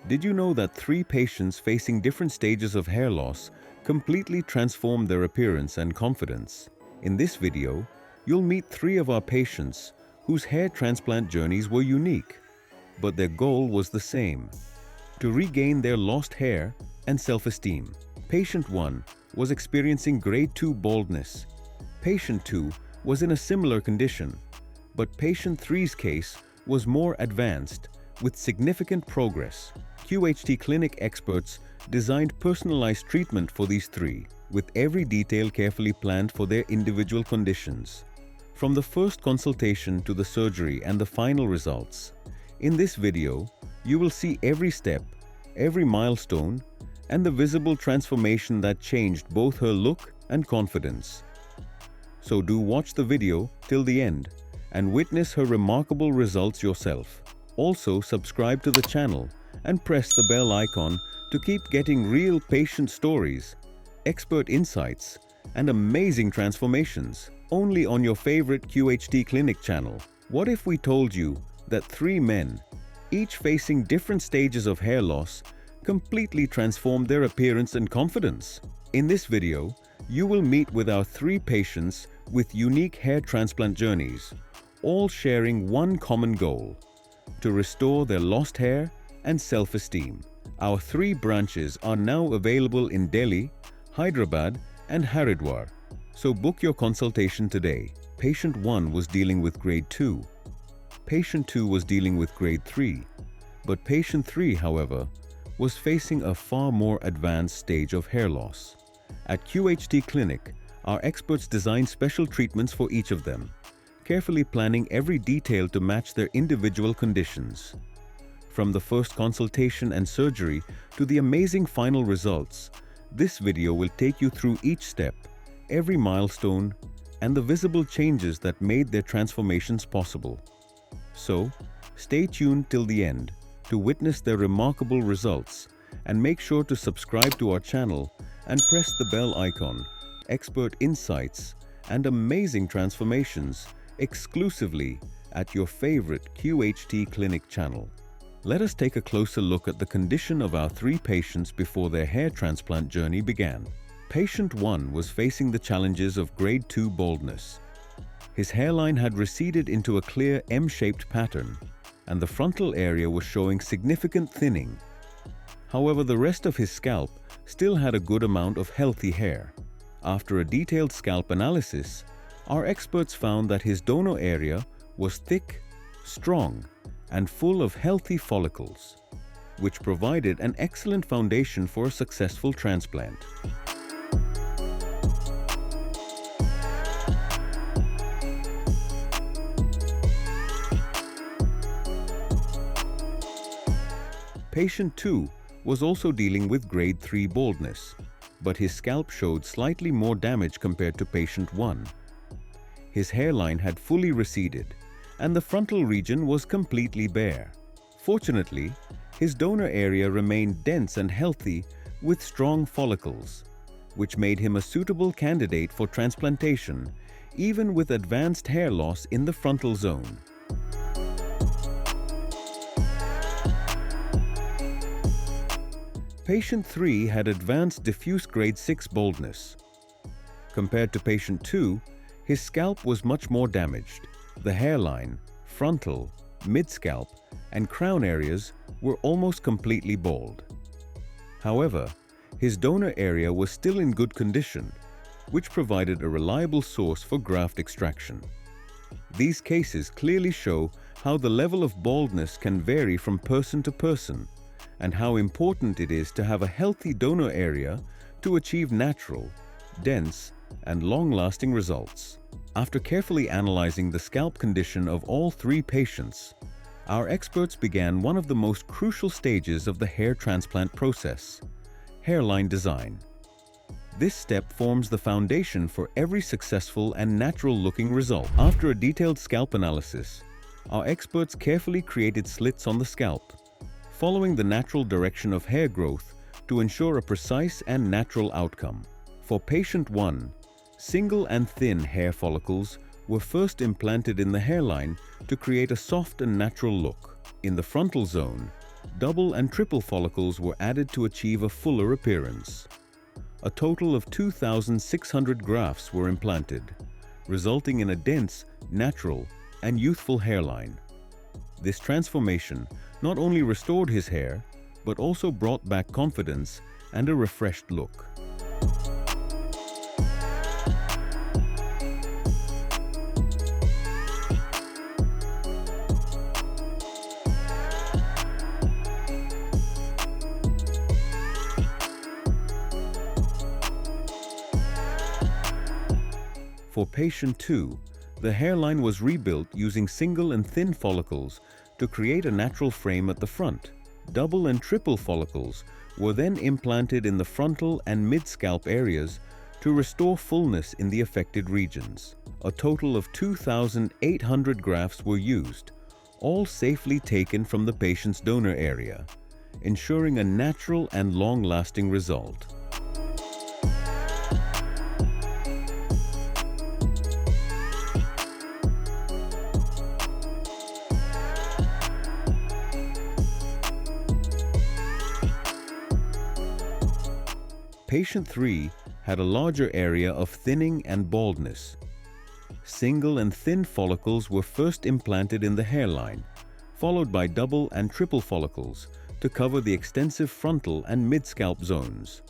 Did you know that 3 patients facing different stages of hair loss completely transformed their appearance and confidence? In this video, you'll meet 3 of our patients whose hair transplant journeys were unique, but their goal was the same: to regain their lost hair and self-esteem. Patient 1 was experiencing grade 2 baldness. Patient 2 was in a similar condition, but patient 3's case was more advanced with significant progress. QHT Clinic experts designed personalized treatment for these 3, with every detail carefully planned for their individual conditions. From the first consultation to the surgery and the final results, in this video, you will see every step, every milestone, and the visible transformation that changed both her look and confidence. So do watch the video till the end and witness her remarkable results yourself. Also, subscribe to the channel and press the bell icon to keep getting real patient stories, expert insights, and amazing transformations only on your favorite QHT Clinic channel. What if we told you that 3 men, each facing different stages of hair loss, completely transformed their appearance and confidence? In this video, you will meet with our 3 patients with unique hair transplant journeys, all sharing one common goal: to restore their lost hair and self-esteem. Our 3 branches are now available in Delhi, Hyderabad, and Haridwar, so book your consultation today. Patient 1 was dealing with grade 2. Patient 2 was dealing with grade 3, but patient 3, however, was facing a far more advanced stage of hair loss. At QHT Clinic, our experts designed special treatments for each of them, carefully planning every detail to match their individual conditions. From the first consultation and surgery to the amazing final results, this video will take you through each step, every milestone, and the visible changes that made their transformations possible. So, stay tuned till the end to witness their remarkable results, and make sure to subscribe to our channel and press the bell icon. Expert insights and amazing transformations exclusively at your favorite QHT Clinic channel. Let us take a closer look at the condition of our 3 patients before their hair transplant journey began. Patient 1 was facing the challenges of grade 2 baldness. His hairline had receded into a clear M-shaped pattern, and the frontal area was showing significant thinning. However, the rest of his scalp still had a good amount of healthy hair. After a detailed scalp analysis, our experts found that his donor area was thick, strong, and full of healthy follicles, which provided an excellent foundation for a successful transplant. Patient 2 was also dealing with grade 3 baldness, but his scalp showed slightly more damage compared to patient 1. His hairline had fully receded, and the frontal region was completely bare. Fortunately, his donor area remained dense and healthy with strong follicles, which made him a suitable candidate for transplantation, even with advanced hair loss in the frontal zone. Patient 3 had advanced diffuse grade 6 baldness. Compared to patient 2, his scalp was much more damaged. The hairline, frontal, mid-scalp, and crown areas were almost completely bald. However, his donor area was still in good condition, which provided a reliable source for graft extraction. These cases clearly show how the level of baldness can vary from person to person, and how important it is to have a healthy donor area to achieve natural, dense, and long-lasting results. After carefully analyzing the scalp condition of all 3 patients, our experts began one of the most crucial stages of the hair transplant process: hairline design. This step forms the foundation for every successful and natural-looking result. After a detailed scalp analysis, our experts carefully created slits on the scalp, following the natural direction of hair growth to ensure a precise and natural outcome. For patient 1, single and thin hair follicles were first implanted in the hairline to create a soft and natural look. In the frontal zone, double and triple follicles were added to achieve a fuller appearance. A total of 2,600 grafts were implanted, resulting in a dense, natural, and youthful hairline. This transformation not only restored his hair, but also brought back confidence and a refreshed look. For patient 2, the hairline was rebuilt using single and thin follicles to create a natural frame at the front. Double and triple follicles were then implanted in the frontal and mid-scalp areas to restore fullness in the affected regions. A total of 2,800 grafts were used, all safely taken from the patient's donor area, ensuring a natural and long-lasting result. Patient 3 had a larger area of thinning and baldness. Single and thin follicles were first implanted in the hairline, followed by double and triple follicles to cover the extensive frontal and mid-scalp zones.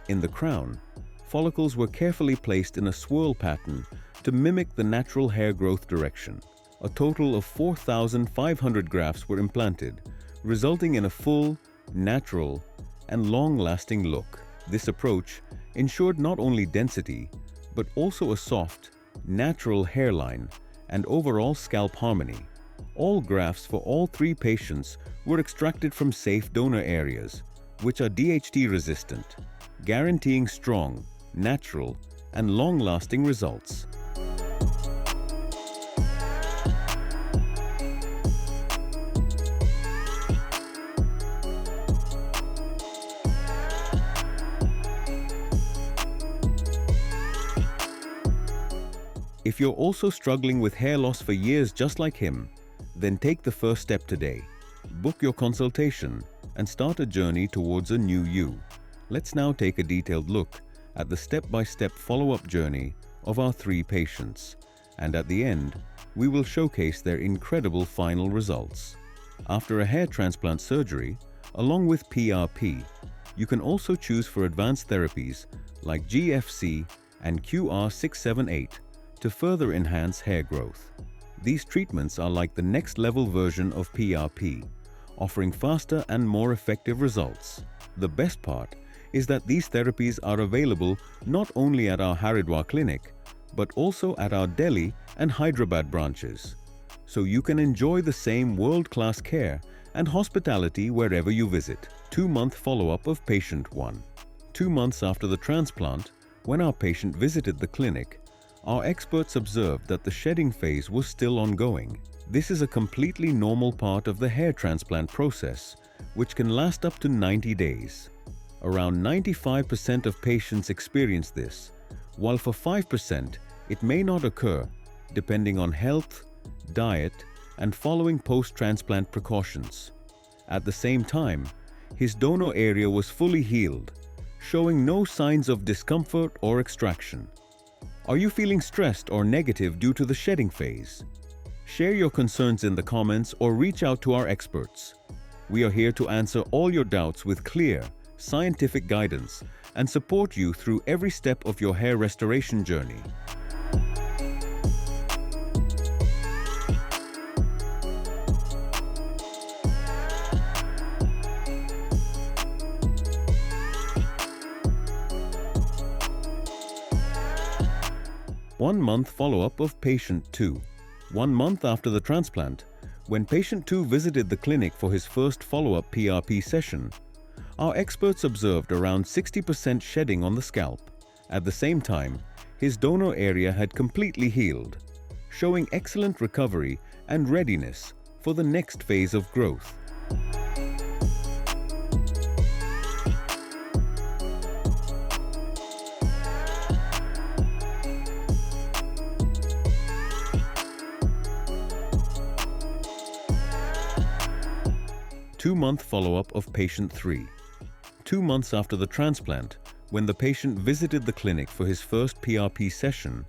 In the crown, follicles were carefully placed in a swirl pattern to mimic the natural hair growth direction. A total of 4,500 grafts were implanted, resulting in a full, natural, and long-lasting look. This approach ensured not only density, but also a soft, natural hairline and overall scalp harmony. All grafts for all 3 patients were extracted from safe donor areas, which are DHT resistant, guaranteeing strong, natural, and long-lasting results. If you're also struggling with hair loss for years just like him, then take the first step today. Book your consultation and start a journey towards a new you. Let's now take a detailed look at the step-by-step follow-up journey of our 3 patients, and at the end, we will showcase their incredible final results. After a hair transplant surgery, along with PRP, you can also choose for advanced therapies like GFC and QR678 to further enhance hair growth. These treatments are like the next-level version of PRP, offering faster and more effective results. The best part is that these therapies are available not only at our Haridwar clinic, but also at our Delhi and Hyderabad branches, so you can enjoy the same world-class care and hospitality wherever you visit. 2-month follow-up of patient 1. 2 months after the transplant, when our patient visited the clinic, our experts observed that the shedding phase was still ongoing. This is a completely normal part of the hair transplant process, which can last up to 90 days. Around 95% of patients experience this, while for 5% it may not occur, depending on health, diet, and following post-transplant precautions. At the same time, his donor area was fully healed, showing no signs of discomfort or extraction. Are you feeling stressed or negative due to the shedding phase? Share your concerns in the comments or reach out to our experts. We are here to answer all your doubts with clear, scientific guidance and support you through every step of your hair restoration journey. One-month follow-up of patient 2. 1 month after the transplant, when patient 2 visited the clinic for his first follow-up PRP session, our experts observed around 60% shedding on the scalp. At the same time, his donor area had completely healed, showing excellent recovery and readiness for the next phase of growth. 2-month follow-up of patient 3. 2 months after the transplant, when the patient visited the clinic for his first PRP session,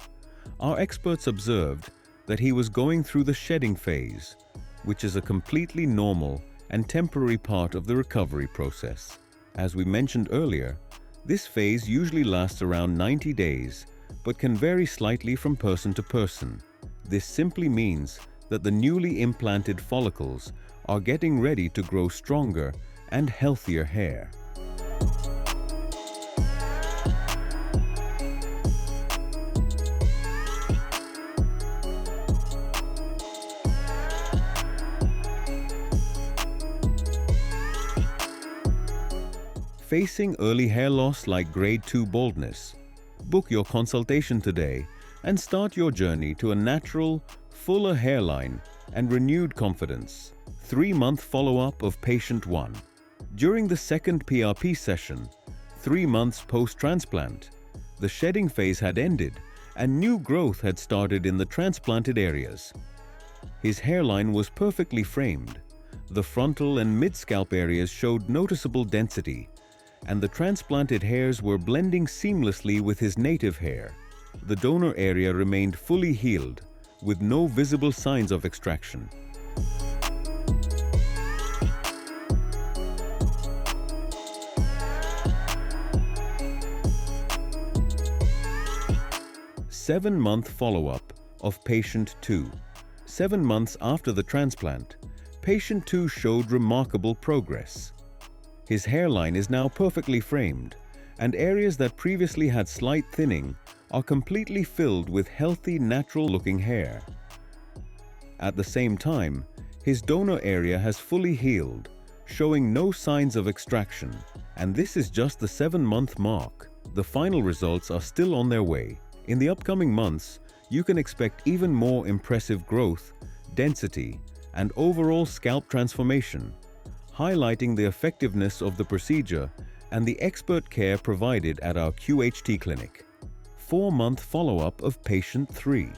our experts observed that he was going through the shedding phase, which is a completely normal and temporary part of the recovery process. As we mentioned earlier, this phase usually lasts around 90 days, but can vary slightly from person to person. This simply means that the newly implanted follicles are getting ready to grow stronger and healthier hair. Facing early hair loss like grade 2 baldness? Book your consultation today and start your journey to a natural, fuller hairline and renewed confidence. 3-month follow-up of patient 1. During the second PRP session, 3 months post-transplant, the shedding phase had ended and new growth had started in the transplanted areas. His hairline was perfectly framed. The frontal and mid-scalp areas showed noticeable density, and the transplanted hairs were blending seamlessly with his native hair. The donor area remained fully healed, with no visible signs of extraction. Seven-month follow-up of patient 2. 7 months after the transplant, patient 2 showed remarkable progress. His hairline is now perfectly framed, and areas that previously had slight thinning are completely filled with healthy, natural-looking hair. At the same time, his donor area has fully healed, showing no signs of extraction, and this is just the 7-month mark. The final results are still on their way. In the upcoming months, you can expect even more impressive growth, density, and overall scalp transformation, highlighting the effectiveness of the procedure and the expert care provided at our QHT clinic. 4-month follow-up of patient 3.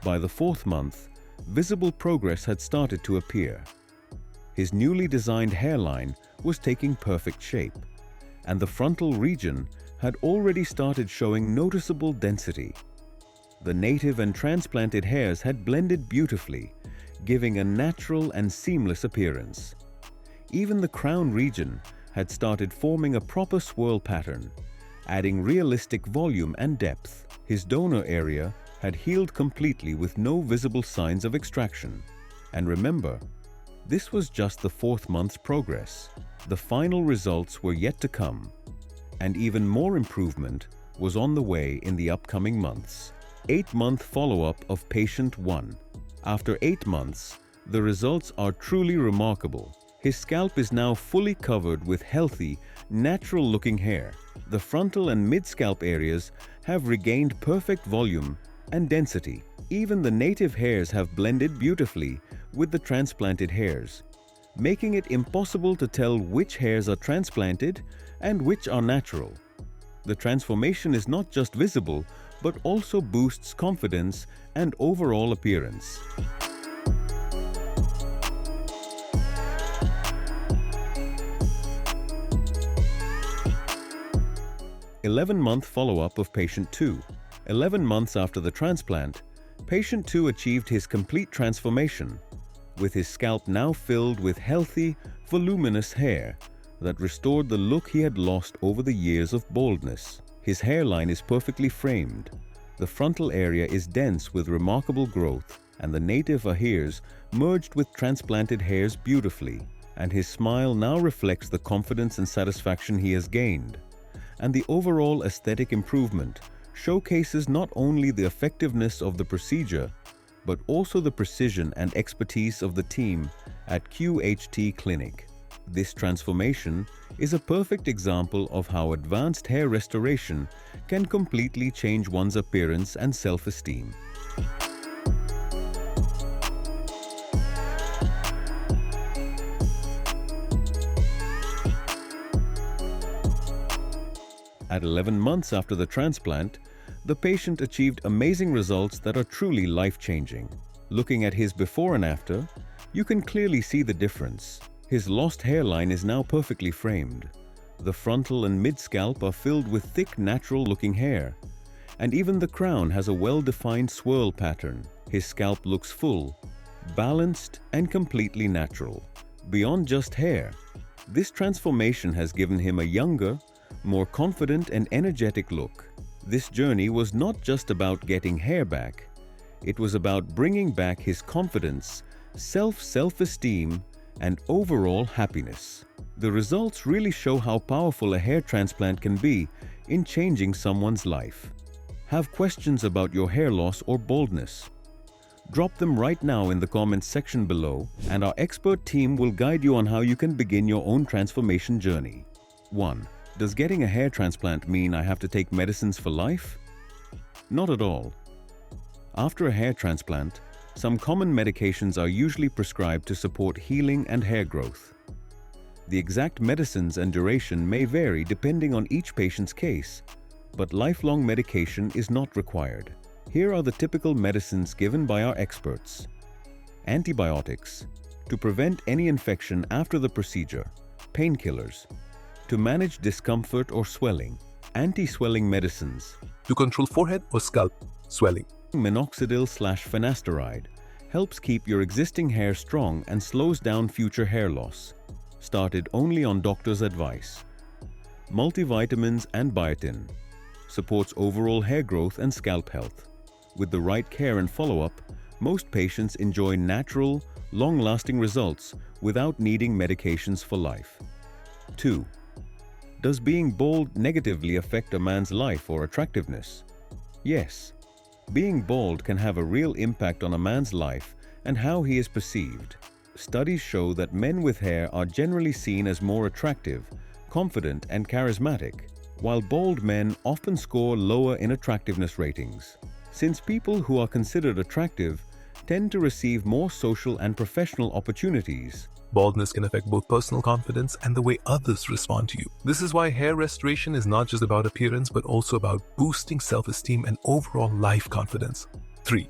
By the 4th month, visible progress had started to appear. His newly designed hairline was taking perfect shape, and the frontal region had already started showing noticeable density. The native and transplanted hairs had blended beautifully, giving a natural and seamless appearance. Even the crown region had started forming a proper swirl pattern, adding realistic volume and depth. His donor area had healed completely with no visible signs of extraction. And remember, this was just the 4th month's progress. The final results were yet to come, and even more improvement was on the way in the upcoming months. 8-month follow-up of patient 1. After 8 months, the results are truly remarkable. His scalp is now fully covered with healthy, natural-looking hair. The frontal and mid-scalp areas have regained perfect volume and density. Even the native hairs have blended beautifully with the transplanted hairs, making it impossible to tell which hairs are transplanted and which are natural. The transformation is not just visible, but also boosts confidence and overall appearance. 11-month follow-up of patient 2. 11 months after the transplant, patient 2 achieved his complete transformation, with his scalp now filled with healthy, voluminous hair that restored the look he had lost over the years of baldness. His hairline is perfectly framed, the frontal area is dense with remarkable growth, and the native hairs merged with transplanted hairs beautifully, and his smile now reflects the confidence and satisfaction he has gained. And the overall aesthetic improvement showcases not only the effectiveness of the procedure, but also the precision and expertise of the team at QHT Clinic. This transformation is a perfect example of how advanced hair restoration can completely change one's appearance and self-esteem. At 11 months after the transplant, the patient achieved amazing results that are truly life-changing. Looking at his before and after, you can clearly see the difference. His lost hairline is now perfectly framed. The frontal and mid-scalp are filled with thick, natural-looking hair, and even the crown has a well-defined swirl pattern. His scalp looks full, balanced, and completely natural. Beyond just hair, this transformation has given him a younger, more confident and energetic look. This journey was not just about getting hair back. It was about bringing back his confidence, self-esteem, and overall happiness. The results really show how powerful a hair transplant can be in changing someone's life. Have questions about your hair loss or baldness? Drop them right now in the comments section below, and our expert team will guide you on how you can begin your own transformation journey. 1. Does getting a hair transplant mean I have to take medicines for life? Not at all. After a hair transplant, some common medications are usually prescribed to support healing and hair growth. The exact medicines and duration may vary depending on each patient's case, but lifelong medication is not required. Here are the typical medicines given by our experts. Antibiotics, to prevent any infection after the procedure. Painkillers, to manage discomfort or swelling. Anti-swelling medicines, to control forehead or scalp swelling. Minoxidil/finasteride, helps keep your existing hair strong and slows down future hair loss. Started only on doctor's advice. Multivitamins and biotin, supports overall hair growth and scalp health. With the right care and follow-up, most patients enjoy natural, long-lasting results without needing medications for life. 2. Does being bald negatively affect a man's life or attractiveness? Yes. Being bald can have a real impact on a man's life and how he is perceived. Studies show that men with hair are generally seen as more attractive, confident, and charismatic, while bald men often score lower in attractiveness ratings. Since people who are considered attractive tend to receive more social and professional opportunities, baldness can affect both personal confidence and the way others respond to you. This is why hair restoration is not just about appearance but also about boosting self-esteem and overall life confidence. 3.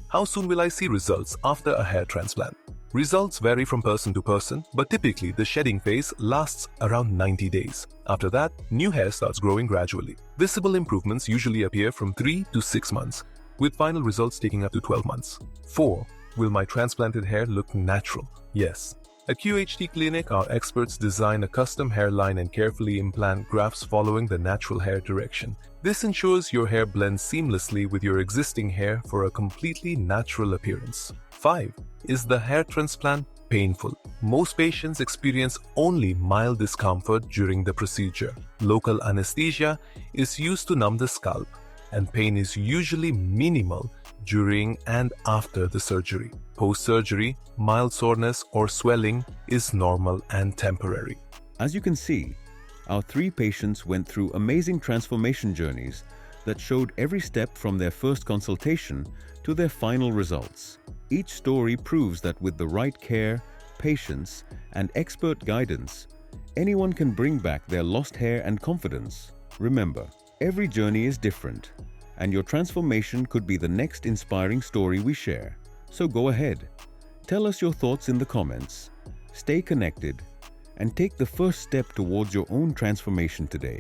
How soon will I see results after a hair transplant? Results vary from person to person, but typically the shedding phase lasts around 90 days. After that, new hair starts growing gradually. Visible improvements usually appear from 3 to 6 months, with final results taking up to 12 months. 4. Will my transplanted hair look natural? Yes. At QHT Clinic, our experts design a custom hairline and carefully implant grafts following the natural hair direction. This ensures your hair blends seamlessly with your existing hair for a completely natural appearance. 5. Is the hair transplant painful? Most patients experience only mild discomfort during the procedure. Local anesthesia is used to numb the scalp, and pain is usually minimal during and after the surgery. Post-surgery, mild soreness or swelling is normal and temporary. As you can see, our 3 patients went through amazing transformation journeys that showed every step from their first consultation to their final results. Each story proves that with the right care, patience, and expert guidance, anyone can bring back their lost hair and confidence. Remember, every journey is different, and your transformation could be the next inspiring story we share. So go ahead, tell us your thoughts in the comments, stay connected, and take the first step towards your own transformation today.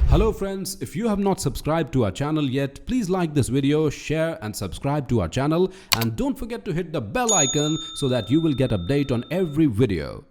Hello friends, if you have not subscribed to our channel yet, please like this video, share and subscribe to our channel, and don't forget to hit the bell icon so that you will get update on every video.